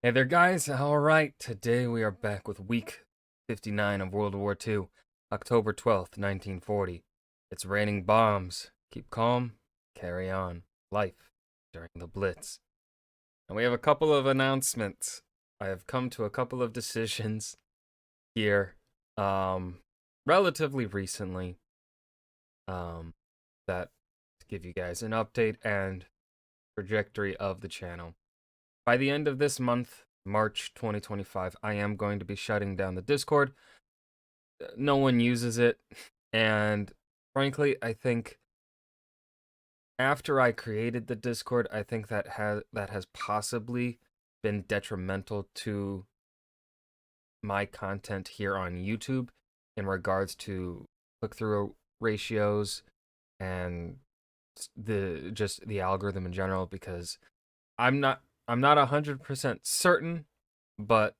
Hey there, guys. All right, today we are back with week 59 of World War II, October 12th, 1940. It's raining bombs. Keep calm, carry on. Life during the Blitz. And we have a couple of announcements. I have come to a couple of decisions here, relatively recently, that to give you guys an update and trajectory of the channel. By the end of this month, March 2025, I am going to be shutting down the Discord. No one uses it, and frankly, I think after I created the Discord, I think that has possibly been detrimental to my content here on YouTube in regards to click-through ratios and the algorithm in general, because I'm not I'm not 100% certain, but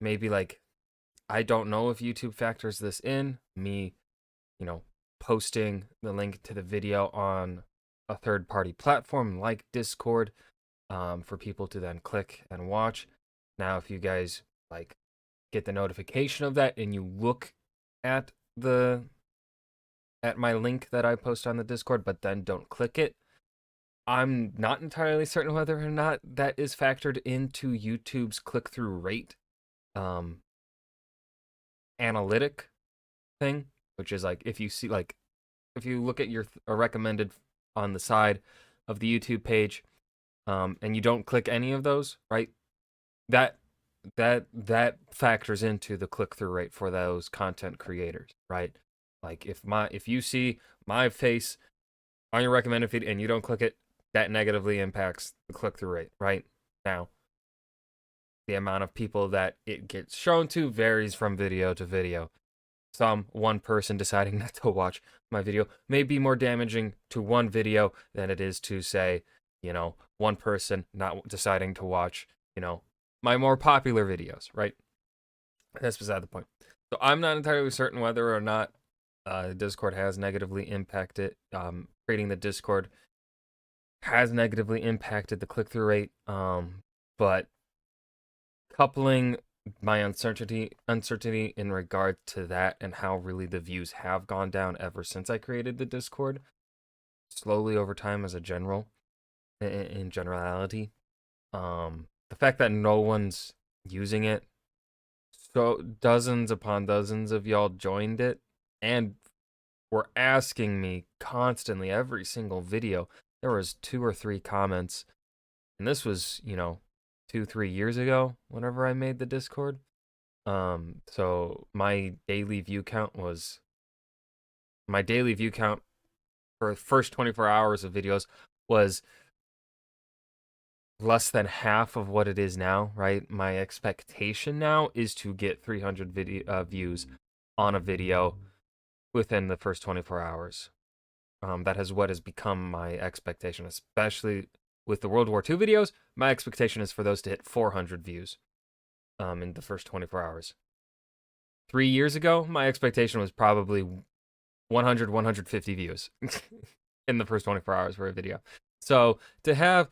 maybe like I don't know if YouTube factors this in. Me, posting the link to the video on a third party platform like Discord, for people to then click and watch. Now, if you guys like get the notification of that and you look at the at my link that I post on the Discord, but then don't click it, I'm not entirely certain whether or not that is factored into YouTube's click through rate um, analytic thing, which is like if you look at your recommended on the side of the YouTube page, and you don't click any of those, right? That that factors into the click through rate for those content creators, right? Like if you see my face on your recommended feed and you don't click it, that negatively impacts the click through rate, right? Now, the amount of people that it gets shown to varies from video to video. One person deciding not to watch my video may be more damaging to one video than it is to, say, one person not deciding to watch, my more popular videos, right? That's beside the point. So I'm not entirely certain whether or not Discord has negatively impacted, creating the Discord has negatively impacted the click-through rate, but coupling my uncertainty in regard to that and how really the views have gone down ever since I created the Discord, slowly over time as a in generality. The fact that no one's using it, so dozens upon dozens of y'all joined it and were asking me constantly every single video. There was 2 or 3 comments, and this was 2-3 years ago whenever I made the Discord. So my daily view count for the first 24 hours of videos was less than half of what it is now, right? My expectation now is to get 300 views on a video within the first 24 hours. That is what has become my expectation, especially with the World War II videos. My expectation is for those to hit 400 views in the first 24 hours. 3 years ago, my expectation was probably 100, 150 views in the first 24 hours for a video. So to have,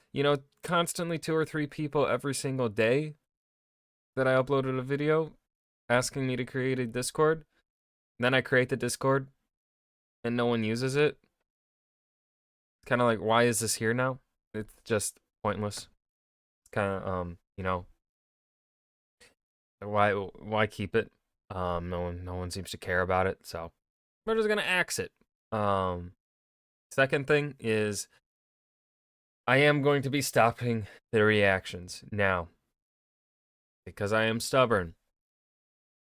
constantly 2 or 3 people every single day that I uploaded a video asking me to create a Discord, then I create the Discord and no one uses it, kind of like, why is this here now? It's just pointless. It's kind of, why keep it? No one seems to care about it, so we're just gonna axe it. Second thing is I am going to be stopping the reactions now because I am stubborn.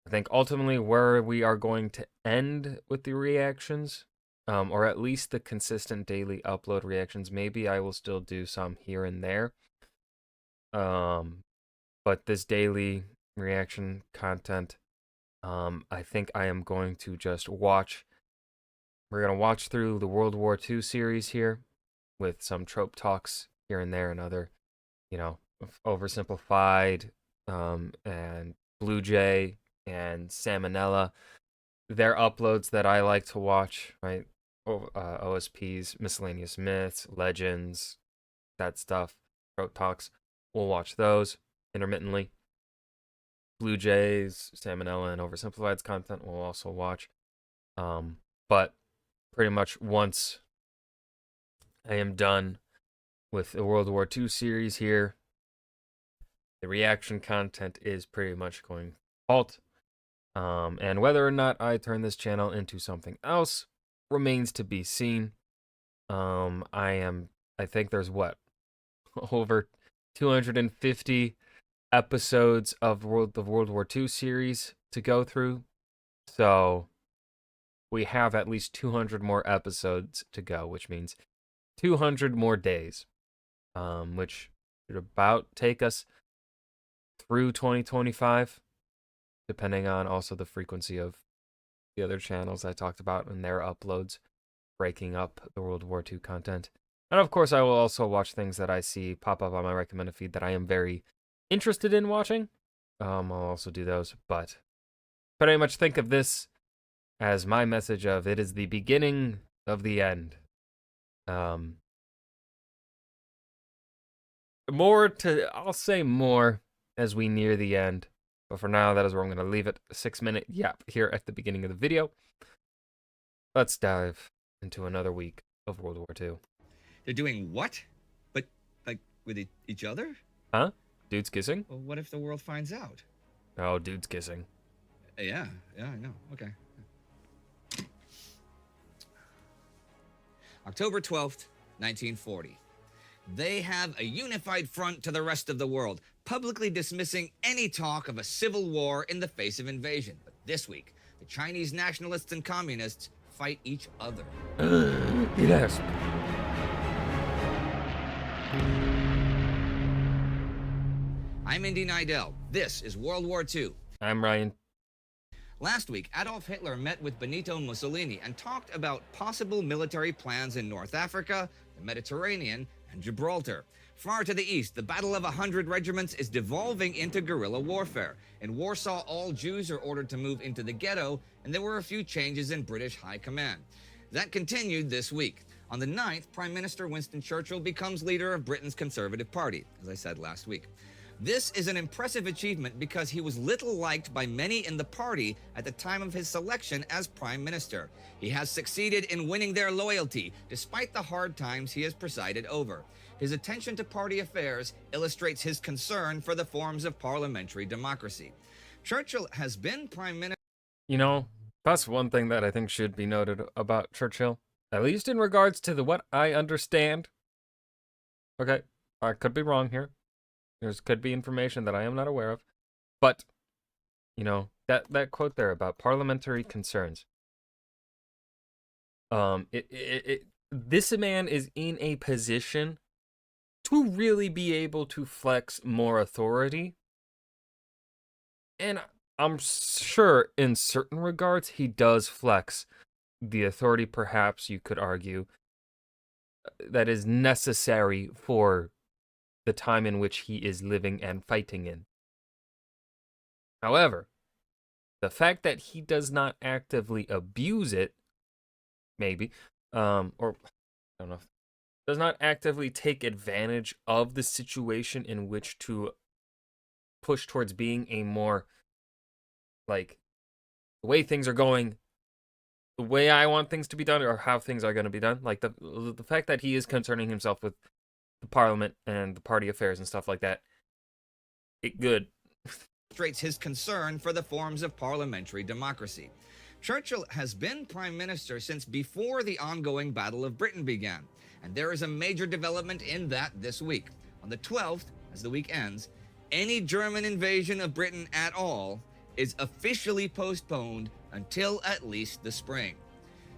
I think ultimately where we are going to end with the reactions, or at least the consistent daily upload reactions. Maybe I will still do some here and there. But this daily reaction content, I think I am going to just watch. We're going to watch through the World War II series here with some trope talks here and there and other, oversimplified, and Blue Jay and Salmonella. They're uploads that I like to watch, right? OSPs, miscellaneous myths, legends, that stuff, trope talks. We'll watch those. intermittently. Blue Jays, Salmonella, and Oversimplified's content we'll also watch. But pretty much once I am done with the World War II series here, the reaction content is pretty much going to halt. And whether or not I turn this channel into something else remains to be seen. I think there's over 250 episodes of the World War II series to go through. So we have at least 200 more episodes to go, which means 200 more days, which should about take us through 2025, depending on also the frequency of the other channels I talked about and their uploads, breaking up the World War II content. And of course, I will also watch things that I see pop up on my recommended feed that I am very interested in watching. I'll also do those, but pretty much think of this as my message of it is the beginning of the end. I'll say more as we near the end, but for now, that is where I'm going to leave it. A 6-minute yap here at the beginning of the video. Let's dive into another week of World War II. They're doing what? But, like, with each other? Huh? Dudes kissing? Well, what if the world finds out? Oh, dudes kissing. Yeah, I know. Okay. October 12th, 1940. They have a unified front to the rest of the world, publicly dismissing any talk of a civil war in the face of invasion. But this week, the Chinese nationalists and communists fight each other. Yes. I'm Indy Nidell. This is World War II. I'm Ryan. Last week, Adolf Hitler met with Benito Mussolini and talked about possible military plans in North Africa, the Mediterranean, and Gibraltar. Far to the east, the Battle of 100 Regiments is devolving into guerrilla warfare. In Warsaw, all Jews are ordered to move into the ghetto, and there were a few changes in British high command. That continued this week. On the 9th, Prime Minister Winston Churchill becomes leader of Britain's Conservative Party, as I said last week. This is an impressive achievement because he was little liked by many in the party at the time of his selection as Prime Minister. He has succeeded in winning their loyalty, despite the hard times he has presided over. His attention to party affairs illustrates his concern for the forms of parliamentary democracy. Churchill has been Prime Minister. You know, that's one thing that I think should be noted about Churchill, at least in regards to what I understand. Okay, I could be wrong here. There could be information that I am not aware of. But, you know, that quote there about parliamentary concerns. This man is in a position to really be able to flex more authority. And I'm sure in certain regards he does flex the authority, perhaps you could argue, that is necessary for the time in which he is living and fighting in. However, the fact that he does not actively abuse it, maybe, or I don't know, does not actively take advantage of the situation in which to push towards being a more, like, the way things are going, the way I want things to be done, or how things are going to be done. Like, the fact that he is concerning himself with the parliament and the party affairs and stuff like that, it good. Illustrates his concern for the forms of parliamentary democracy. Churchill has been Prime Minister since before the ongoing Battle of Britain began, and there is a major development in that this week. On the 12th, as the week ends, any German invasion of Britain at all is officially postponed until at least the spring.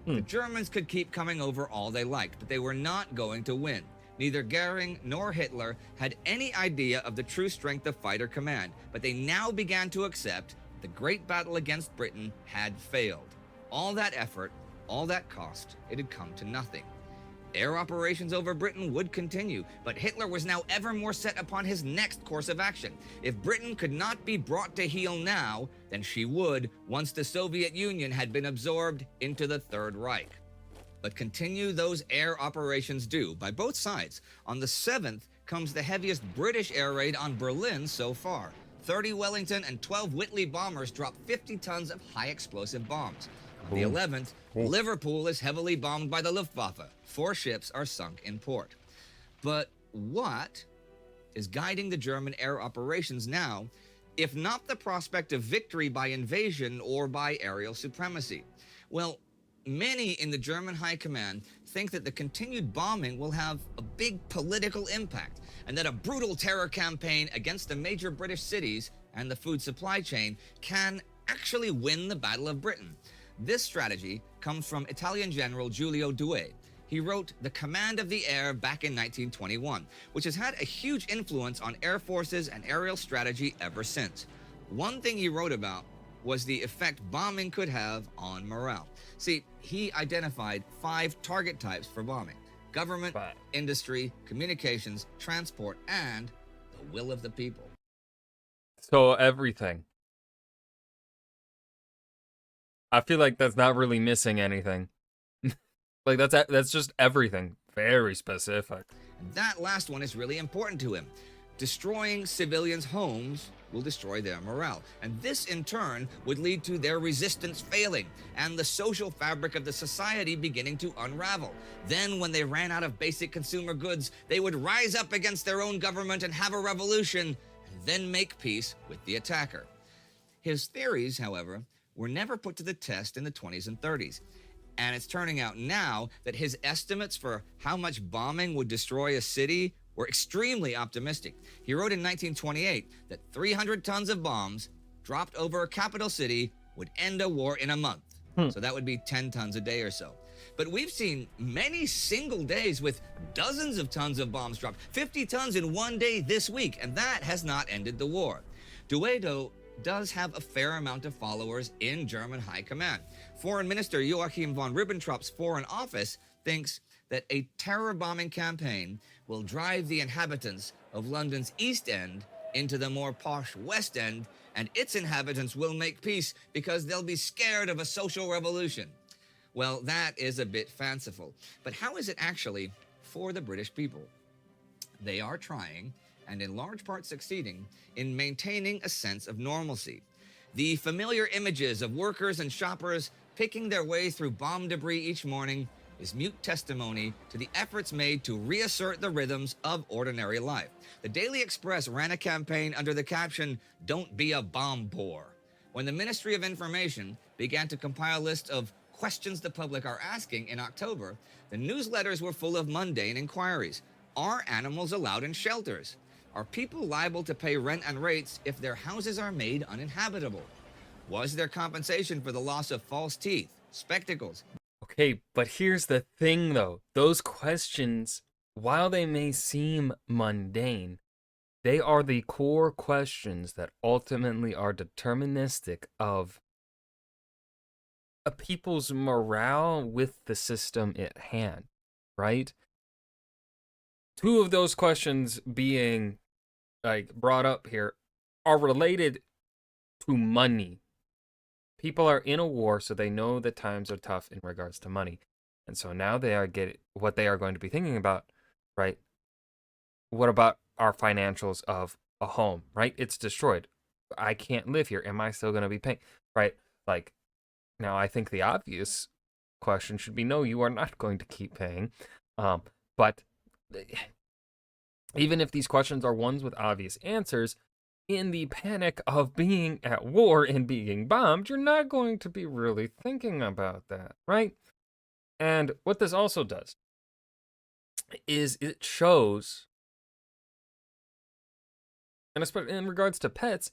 The Germans could keep coming over all they liked, but they were not going to win. Neither Goering nor Hitler had any idea of the true strength of fighter command, but they now began to accept the great battle against Britain had failed. All that effort, all that cost, it had come to nothing. Air operations over Britain would continue, but Hitler was now ever more set upon his next course of action. If Britain could not be brought to heel now, then she would once the Soviet Union had been absorbed into the Third Reich. But continue those air operations do, by both sides. On the 7th, comes the heaviest British air raid on Berlin so far. 30 Wellington and 12 Whitley bombers dropped 50 tons of high explosive bombs. On the Boom. 11th, Liverpool is heavily bombed by the Luftwaffe. 4 ships are sunk in port. But what is guiding the German air operations now, if not the prospect of victory by invasion or by aerial supremacy? Well, many in the German High Command think that the continued bombing will have a big political impact, and that a brutal terror campaign against the major British cities and the food supply chain can actually win the Battle of Britain. This strategy comes from Italian General Giulio Douhet. He wrote The Command of the Air back in 1921, which has had a huge influence on air forces and aerial strategy ever since. One thing he wrote about was the effect bombing could have on morale. See, he identified 5 target types for bombing: government, industry, communications, transport, and the will of the people. So everything. I feel like that's not really missing anything. Like that's just everything. Very specific. And that last one is really important to him. Destroying civilians' homes will destroy their morale, and this in turn would lead to their resistance failing and the social fabric of the society beginning to unravel. Then when they ran out of basic consumer goods, they would rise up against their own government and have a revolution, and then make peace with the attacker. His theories, however, were never put to the test in the 20s and 30s. And it's turning out now that his estimates for how much bombing would destroy a city were extremely optimistic. He wrote in 1928 that 300 tons of bombs dropped over a capital city would end a war in a month. So that would be 10 tons a day or so. But we've seen many single days with dozens of tons of bombs dropped, 50 tons in one day this week, and that has not ended the war. Douhet, though, does have a fair amount of followers in German high command. Foreign Minister Joachim von Ribbentrop's Foreign Office thinks that a terror bombing campaign will drive the inhabitants of London's East End into the more posh West End, and its inhabitants will make peace because they'll be scared of a social revolution. Well, that is a bit fanciful. But how is it actually for the British people? They are trying, and in large part succeeding, in maintaining a sense of normalcy. The familiar images of workers and shoppers picking their way through bomb debris each morning is mute testimony to the efforts made to reassert the rhythms of ordinary life. The Daily Express ran a campaign under the caption, "Don't be a bomb bore." When the Ministry of Information began to compile a list of questions the public are asking in October, the newsletters were full of mundane inquiries. Are animals allowed in shelters? Are people liable to pay rent and rates if their houses are made uninhabitable? Was there compensation for the loss of false teeth, spectacles? Okay, but here's the thing though. Those questions, while they may seem mundane, they are the core questions that ultimately are deterministic of a people's morale with the system at hand, right? 2 of those questions being brought up here are related to money. People are in a war, so they know that times are tough in regards to money. And so now they are what they are going to be thinking about, right? What about our financials of a home, right? It's destroyed. I can't live here. Am I still going to be paying, right? Like, now I think the obvious question should be, no, you are not going to keep paying. But even if these questions are ones with obvious answers, in the panic of being at war and being bombed, you're not going to be really thinking about that, right? And what this also does is it shows, and especially in regards to pets,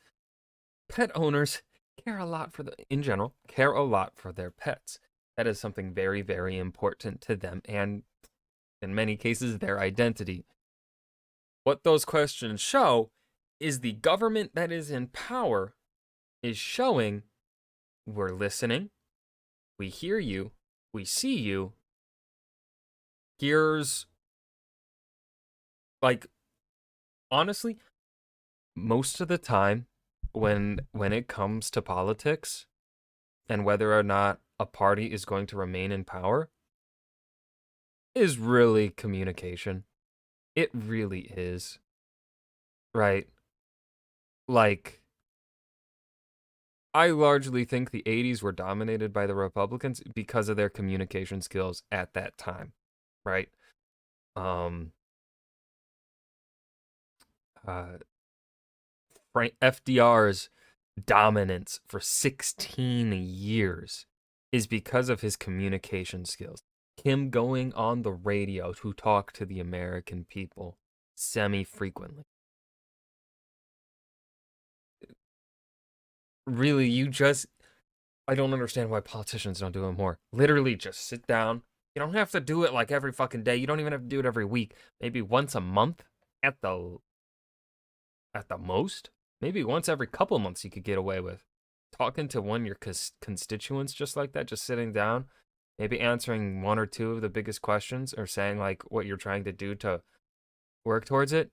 pet owners care a lot in general, care a lot for their pets. That is something very, very important to them, and in many cases, their identity. What those questions show is the government that is in power is showing, we're listening, we hear you, we see you. Here's, honestly, most of the time when it comes to politics and whether or not a party is going to remain in power is really communication. It really is. Right? Like, I largely think the 80s were dominated by the Republicans because of their communication skills at that time, right? Um, uh, FDR's dominance for 16 years is because of his communication skills. Him going on the radio to talk to the American people semi-frequently. Really, I don't understand why politicians don't do it more. Literally, just sit down. You don't have to do it like every fucking day. You don't even have to do it every week. Maybe once a month at the most. Maybe once every couple months you could get away with talking to one of your constituents just like that, just sitting down, maybe answering one or two of the biggest questions or saying like what you're trying to do to work towards it.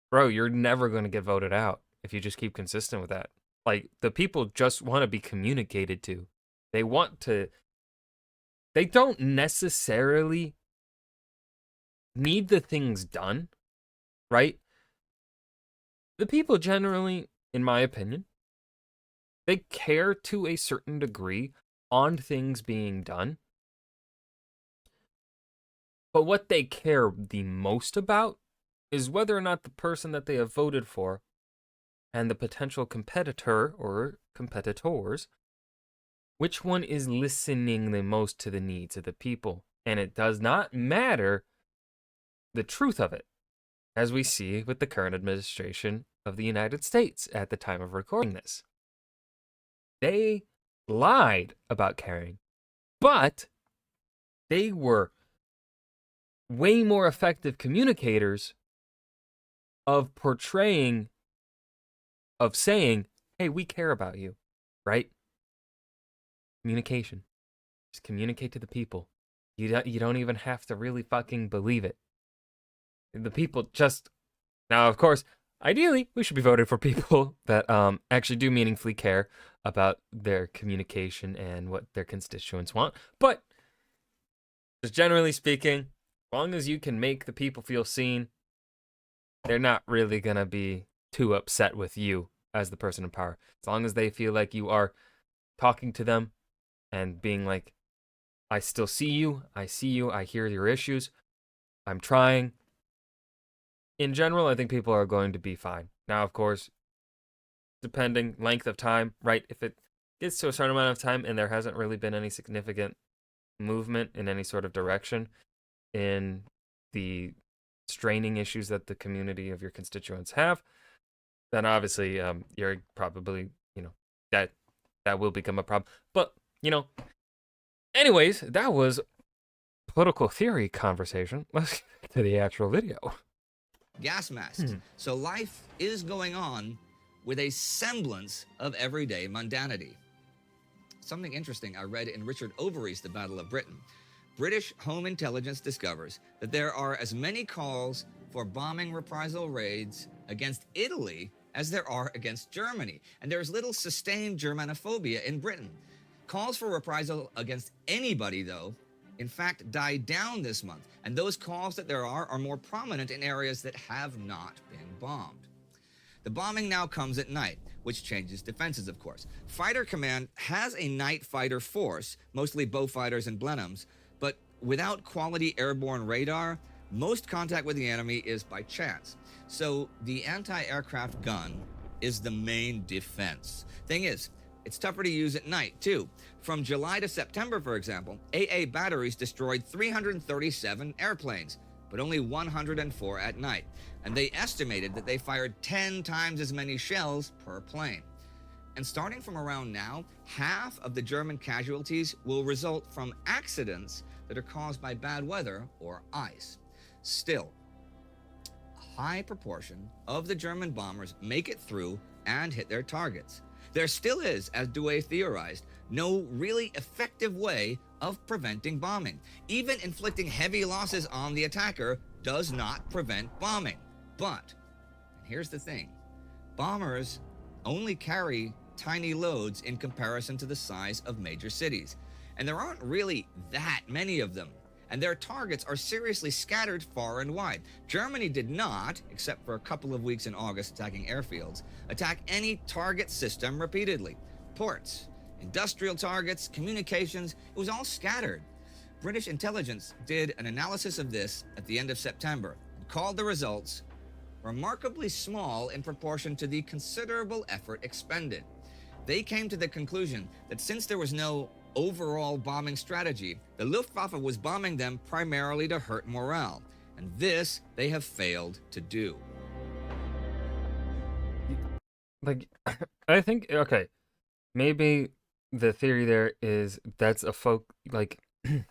Bro, you're never going to get voted out if you just keep consistent with that. Like, the people just want to be communicated to. They don't necessarily need the things done, right? The people generally, in my opinion, they care to a certain degree on things being done. But what they care the most about is whether or not the person that they have voted for and the potential competitor or competitors, which one is listening the most to the needs of the people. And it does not matter the truth of it, as we see with the current administration of the United States at the time of recording this. They lied about caring, but they were way more effective communicators of portraying, of saying, hey, we care about you, right? Communication. Just communicate to the people. You don't even have to really fucking believe it. The people just... Now, of course, ideally, we should be voting for people that actually do meaningfully care about their communication and what their constituents want. But, just generally speaking, as long as you can make the people feel seen, they're not really going to be too upset with you as the person in power. As long as they feel like you are talking to them and being like, I still see you, I hear your issues, I'm trying. In general, I think people are going to be fine. Now, of course, depending length of time, right? If it gets to a certain amount of time and there hasn't really been any significant movement in any sort of direction in the straining issues that the community of your constituents have, then obviously you're probably, that will become a problem. But, anyways, that was political theory conversation. Let's get to the actual video. Gas masks. So life is going on with a semblance of everyday mundanity. Something interesting I read in Richard Overy's The Battle of Britain. British Home Intelligence discovers that there are as many calls for bombing reprisal raids against Italy as there are against Germany. And there is little sustained Germanophobia in Britain. Calls for reprisal against anybody, though, in fact, died down this month. And those calls that there are more prominent in areas that have not been bombed. The bombing now comes at night, which changes defenses, of course. Fighter Command has a night fighter force, mostly Beaufighters and Blenheims, but without quality airborne radar, most contact with the enemy is by chance. So the anti-aircraft gun is the main defense. Thing is, it's tougher to use at night, too. From July to September, for example, AA batteries destroyed 337 airplanes, but only 104 at night. And they estimated that they fired 10 times as many shells per plane. And starting from around now, half of the German casualties will result from accidents that are caused by bad weather or ice. Still, a high proportion of the German bombers make it through and hit their targets. There still is, as Douay theorized, no really effective way of preventing bombing. Even inflicting heavy losses on the attacker does not prevent bombing. But, and here's the thing, bombers only carry tiny loads in comparison to the size of major cities. And there aren't really that many of them. and their targets are seriously scattered far and wide. Germany did not, except for a couple of weeks in August attacking airfields, attack any target system repeatedly. Ports, industrial targets, communications, it was all scattered. British intelligence did an analysis of this at the end of September and called the results remarkably small in proportion to the considerable effort expended. They came to the conclusion that since there was no overall bombing strategy, the Luftwaffe was bombing them primarily to hurt morale, and this they have failed to do. Like, I think, okay, maybe the theory there is that's a like, in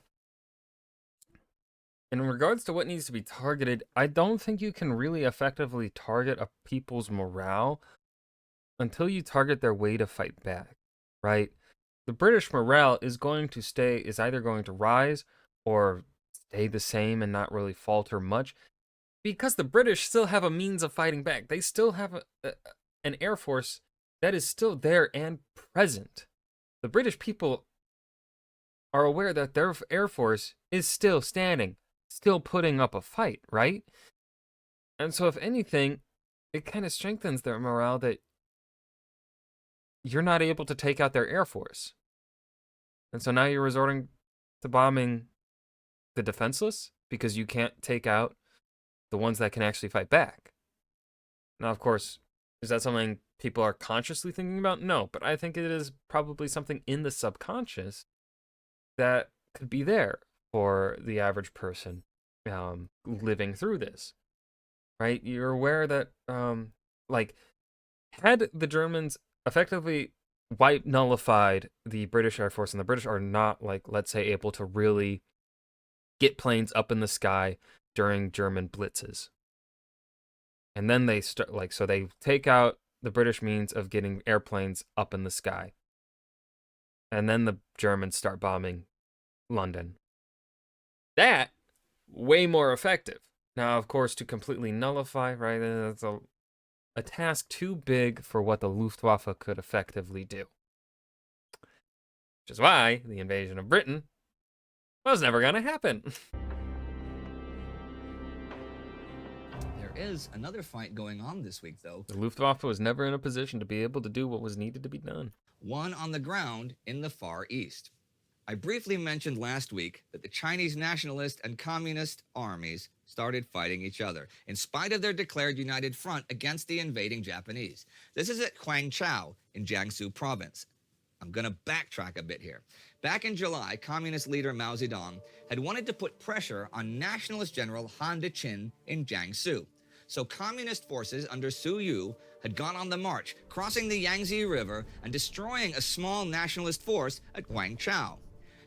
regards to what needs to be targeted, I don't think you can really effectively target a people's morale until you target their way to fight back, right? The British morale is either going to rise or stay the same and not really falter much, because the British still have a means of fighting back. They still have an air force that is still there and present. The British people are aware that their air force is still standing, still putting up a fight, right? And so if anything, it kind of strengthens their morale that you're not able to take out their air force. And so now you're resorting to bombing the defenseless because you can't take out the ones that can actually fight back. Now, of course, is that something people are consciously thinking about? No, but I think it is probably something in the subconscious that could be there for the average person living through this, right? You're aware that, like, had the Germans effectively nullified the British Air Force, and the British are not, like, let's say, able to really get planes up in the sky during German blitzes. And then they start, like, so they take out the British means of getting airplanes up in the sky. And then the Germans start bombing London. That, way more effective. Now, of course, to completely nullify, right, that's a task too big for what the Luftwaffe could effectively do. Which is why the invasion of Britain was never going to happen. There is another fight going on this week, though. The Luftwaffe was never in a position to be able to do what was needed to be done. One on the ground in the Far East. I briefly mentioned last week that the Chinese nationalist and communist armies started fighting each other, in spite of their declared united front against the invading Japanese. This is at Guangzhou in Jiangsu province. I'm going to backtrack a bit here. Back in July, communist leader Mao Zedong had wanted to put pressure on nationalist general Han De-chin in Jiangsu. So communist forces under Su Yu had gone on the march, crossing the Yangtze River and destroying a small nationalist force at Guangzhou.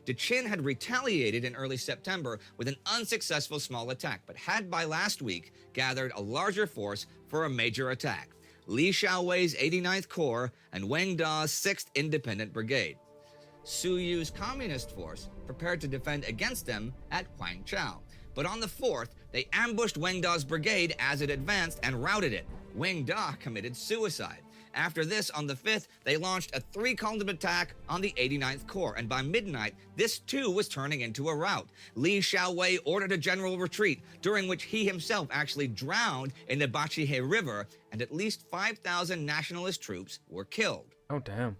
De-chin had retaliated in early September with an unsuccessful small attack, but had by last week gathered a larger force for a major attack: Li Xiaowei's 89th Corps and Wang Da's 6th Independent Brigade. Su Yu's communist force prepared to defend against them at Guangzhou, but on the 4th, they ambushed Wang Da's brigade as it advanced and routed it. Wang Da committed suicide. After this, on the 5th, they launched a 3-column attack on the 89th Corps, and by midnight, this too was turning into a rout. Li Xiaowei ordered a general retreat, during which he himself actually drowned in the Bachihe River, and at least 5,000 nationalist troops were killed. Oh, damn.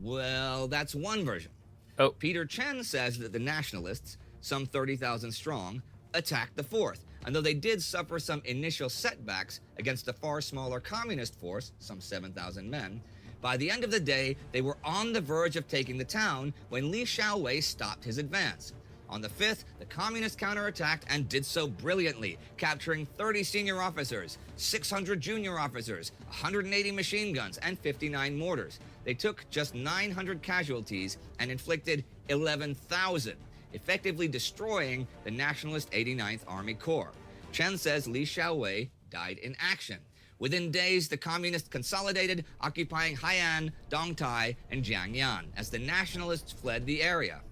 Well, that's one version. Oh. Peter Chen says that the nationalists, some 30,000 strong, attacked the 4th, and though they did suffer some initial setbacks against a far smaller communist force, some 7,000 men, by the end of the day, they were on the verge of taking the town when Li Xiaowei stopped his advance. On the 5th, the communists counterattacked and did so brilliantly, capturing 30 senior officers, 600 junior officers, 180 machine guns, and 59 mortars. They took just 900 casualties and inflicted 11,000. Effectively destroying the nationalist 89th Army Corps. Chen says Li Xiaowei died in action. Within days, the communists consolidated, occupying Hai'an, Dongtai, and Jiangyan as the nationalists fled the area.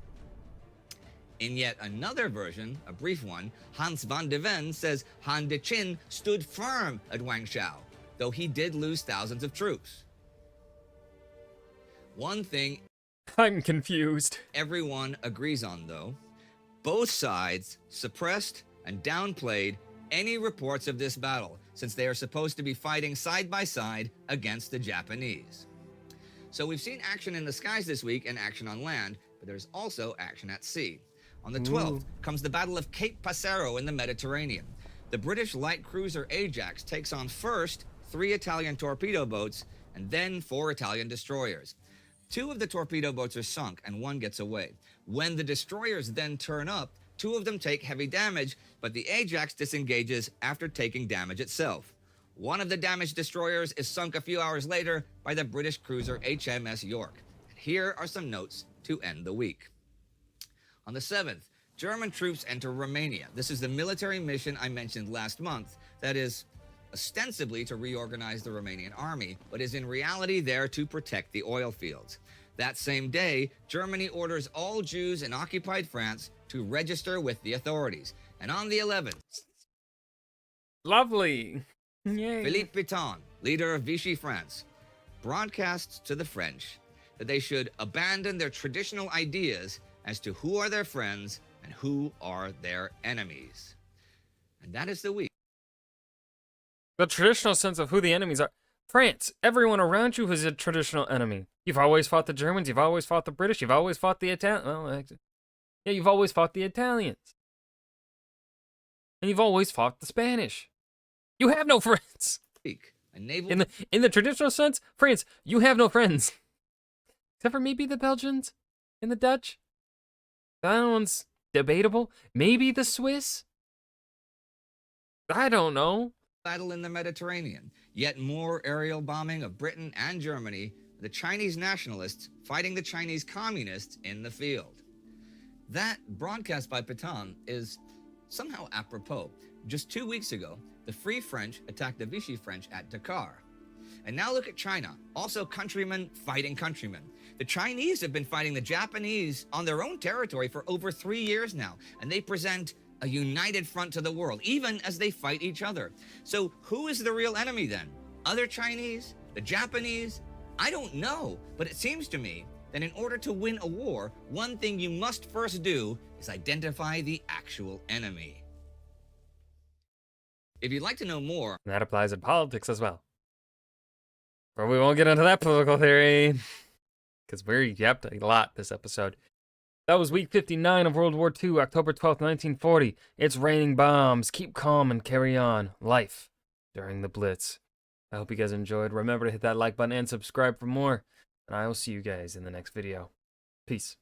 In yet another version, a brief one, Hans van de Ven says Han De-chin stood firm at Guangzhou, though he did lose thousands of troops. One thing I'm confused. everyone agrees on, though: both sides suppressed and downplayed any reports of this battle, since they are supposed to be fighting side by side against the Japanese. So we've seen action in the skies this week and action on land, but there's also action at sea. On the 12th comes the Battle of Cape Passero in the Mediterranean. The British light cruiser Ajax takes on first 3 Italian torpedo boats and then 4 Italian destroyers. 2 of the torpedo boats are sunk and 1 gets away. When the destroyers then turn up, 2 of them take heavy damage, but the Ajax disengages after taking damage itself. 1 of the damaged destroyers is sunk a few hours later by the British cruiser HMS York. And here are some notes to end the week. On the 7th, German troops enter Romania. This is the military mission I mentioned last month that is ostensibly to reorganize the Romanian army, but is in reality there to protect the oil fields. That same day, Germany orders all Jews in occupied France to register with the authorities. And on the 11th, Lovely. Yay. Philippe Pétain, leader of Vichy France, broadcasts to the French that they should abandon their traditional ideas as to who are their friends and who are their enemies. And that is the week. The traditional sense of who the enemies are. France, everyone around you is a traditional enemy. You've always fought the Germans, you've always fought the British, you've always fought the Italians. Yeah, you've always fought the Italians. And you've always fought the Spanish. You have no friends. A naval In the traditional sense, France, you have no friends. Except for maybe the Belgians and the Dutch. That one's debatable. Maybe the Swiss? I don't know. battle in the Mediterranean, yet more aerial bombing of Britain and Germany, the Chinese nationalists fighting the Chinese communists in the field. That broadcast by Pétain is somehow apropos. Just 2 weeks ago, the Free French attacked the Vichy French at Dakar. And now look at China, also countrymen fighting countrymen. The Chinese have been fighting the Japanese on their own territory for over 3 years now, and they present a united front to the world, even as they fight each other. So who is the real enemy then? Other Chinese? The Japanese? I don't know, but it seems to me that in order to win a war, one thing you must first do is identify the actual enemy. If you'd like to know more, That applies in politics as well. But we won't get into that political theory. Because we're yapped a lot this episode. That was week 59 of World War II, October 12th, 1940. It's raining bombs. Keep calm and carry on. Life during the Blitz. I hope you guys enjoyed. Remember to hit that like button and subscribe for more. And I will see you guys in the next video. Peace.